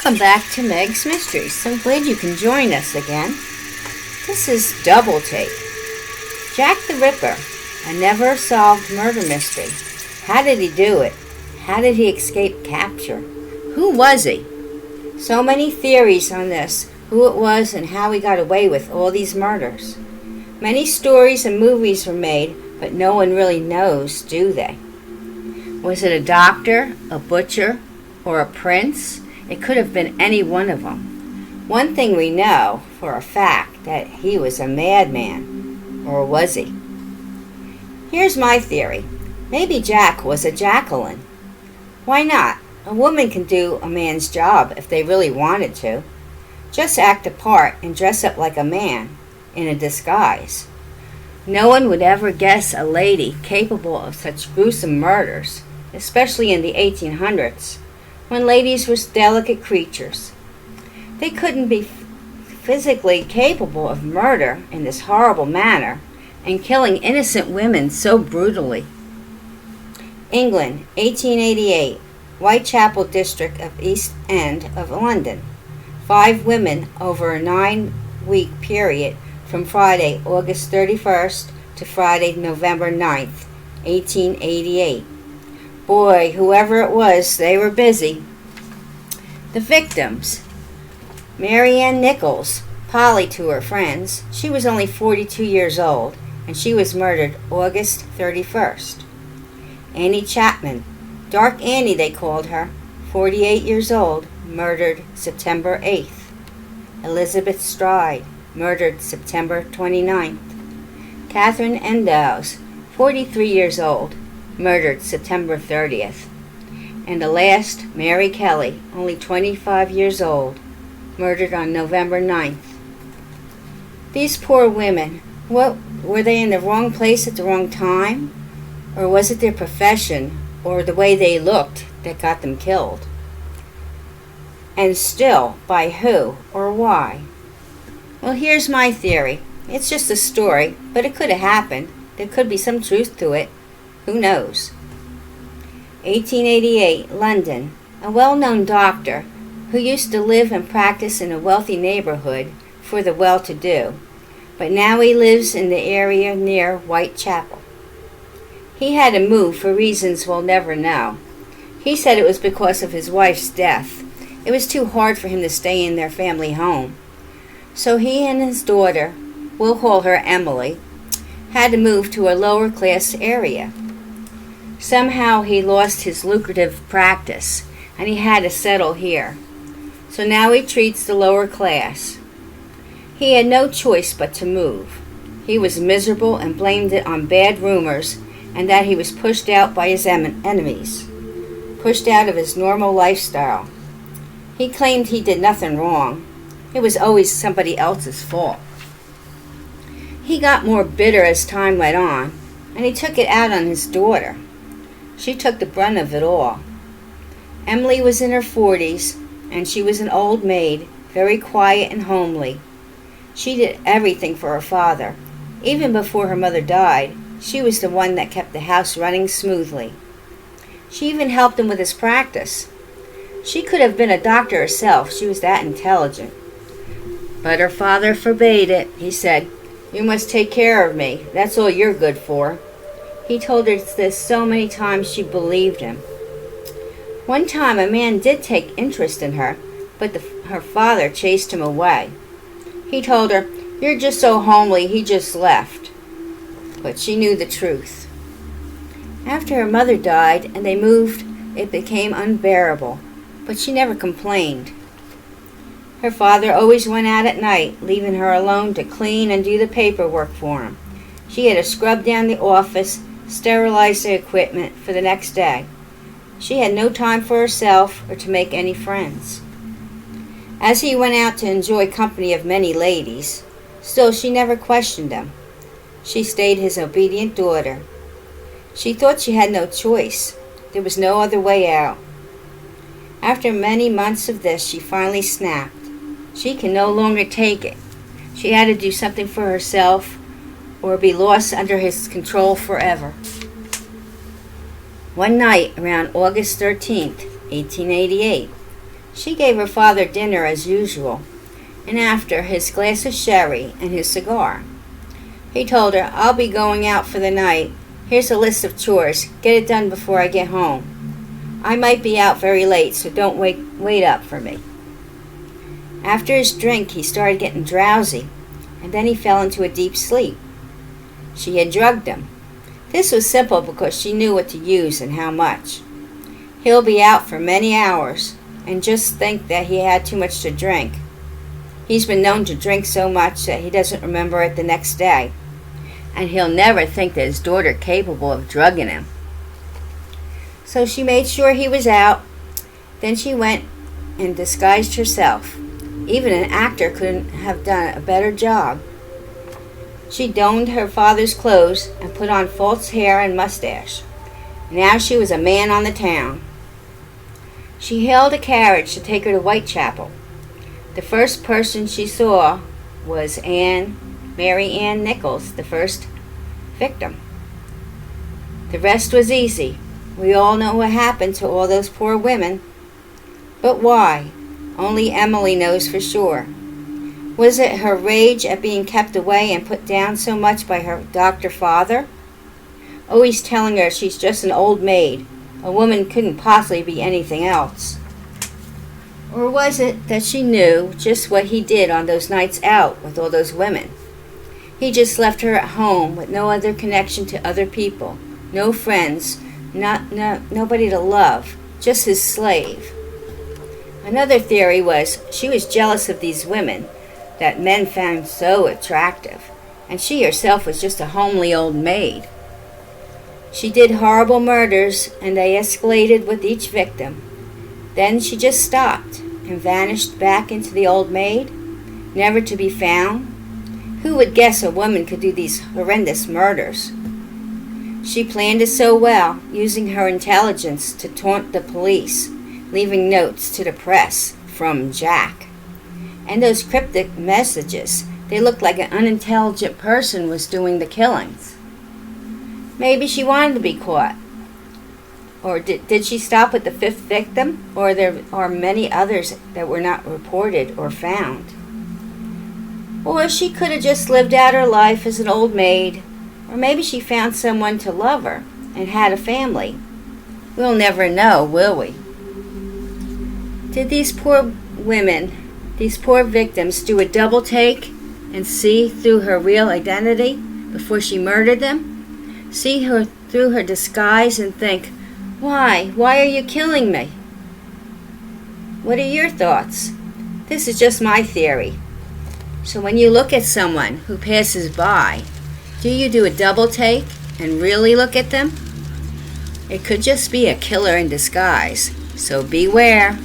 Welcome back to Meg's Mysteries. So glad you can join us again. This is Double Take. Jack the Ripper, a never-solved murder mystery. How did he do it? How did he escape capture? Who was he? So many theories on this, who it was and how he got away with all these murders. Many stories and movies were made, but no one really knows, do they? Was it a doctor, a butcher, or a prince? It could have been any one of them. One thing we know for a fact, that he was a madman. Or was he? Here's my theory. Maybe Jack was a Jacqueline. Why not? A woman can do a man's job if they really wanted to. Just act a part and dress up like a man in a disguise. No one would ever guess a lady capable of such gruesome murders, especially in the 1800s, when ladies were delicate creatures. They couldn't be physically capable of murder in this horrible manner and killing innocent women so brutally. England, 1888, Whitechapel district of East End of London. 5 women over a 9-week period from Friday, August 31st to Friday, November 9th, 1888. Boy, whoever it was, they were busy. The victims: Mary Ann Nichols, Polly to her friends. She was only 42 years old, and she was murdered August 31st. Annie Chapman, Dark Annie they called her, 48 years old, murdered September 8th. Elizabeth Stride, murdered September 29th. Catherine Endowes, 43 years old, murdered September 30th. And the last, Mary Kelly, only 25 years old, murdered on November 9th. These poor women, what, were they in the wrong place at the wrong time? Or was it their profession or the way they looked that got them killed? And still, by who or why? Well, here's my theory. It's just a story, but it could have happened. There could be some truth to it. Who knows? 1888, London. A well-known doctor who used to live and practice in a wealthy neighborhood for the well-to-do, but now he lives in the area near Whitechapel. He had to move for reasons we'll never know. He said it was because of his wife's death. It was too hard for him to stay in their family home. So he and his daughter, we'll call her Emily, had to move to a lower-class area. Somehow he lost his lucrative practice, and he had to settle here. So now he treats the lower class. He had no choice but to move. He was miserable and blamed it on bad rumors and that he was pushed out by his enemies, pushed out of his normal lifestyle. He claimed he did nothing wrong. It was always somebody else's fault. He got more bitter as time went on, and he took it out on his daughter. She took the brunt of it all. Emily was in her 40s, and she was an old maid, very quiet and homely. She did everything for her father. Even before her mother died, she was the one that kept the house running smoothly. She even helped him with his practice. She could have been a doctor herself, she was that intelligent. But her father forbade it. He said, "You must take care of me. That's all you're good for." He told her this so many times she believed him. One time a man did take interest in her, but her father chased him away. He told her, "You're just so homely," he just left. But she knew the truth. After her mother died and they moved, it became unbearable, but she never complained. Her father always went out at night, leaving her alone to clean and do the paperwork for him. She had to scrub down the office, sterilize the equipment for the next day. She had no time for herself or to make any friends. As he went out to enjoy company of many ladies, still she never questioned him. She stayed his obedient daughter. She thought she had no choice. There was no other way out. After many months of this, she finally snapped. She can no longer take it. She had to do something for herself or be lost under his control forever. One night around August 13th, 1888, She gave her father dinner as usual, and after his glass of sherry and his cigar. He told her, "I'll be going out for the night. Here's a list of chores. Get it done before I get home. I might be out very late, so don't wait up for me." After his drink, he started getting drowsy, and then he fell into a deep sleep. She had drugged him. This was simple because she knew what to use and how much. He'll be out for many hours, and just think that he had too much to drink. He's been known to drink so much that he doesn't remember it the next day, and he'll never think that his daughter capable of drugging him. So she made sure he was out. Then she went and disguised herself. Even an actor couldn't have done a better job. She donned her father's clothes and put on false hair and mustache. Now she was a man on the town. She hailed a carriage to take her to Whitechapel. The first person she saw was Mary Ann Nichols, the first victim. The rest was easy. We all know what happened to all those poor women. But why? Only Emily knows for sure. Was it her rage at being kept away and put down so much by her doctor father? Always telling her she's just an old maid. A woman couldn't possibly be anything else. Or was it that she knew just what he did on those nights out with all those women? He just left her at home with no other connection to other people, no friends, nobody to love, just his slave. Another theory was she was jealous of these women that men found so attractive, and she herself was just a homely old maid. She did horrible murders, and they escalated with each victim. Then she just stopped and vanished back into the old maid, never to be found. Who would guess a woman could do these horrendous murders? She planned it so well, using her intelligence to taunt the police, leaving notes to the press from Jack. And those cryptic messages, they looked like an unintelligent person was doing the killings. Maybe she wanted to be caught. Or did she stop at the fifth victim? Or there are many others that were not reported or found. Or she could have just lived out her life as an old maid. Or maybe she found someone to love her and had a family. We'll never know, will we? Did these poor women, these poor victims, do a double take and see through her real identity before she murdered them? See her through her disguise and think, Why are you killing me? What are your thoughts? This is just my theory. So when you look at someone who passes by, do you do a double take and really look at them? It could just be a killer in disguise, so beware.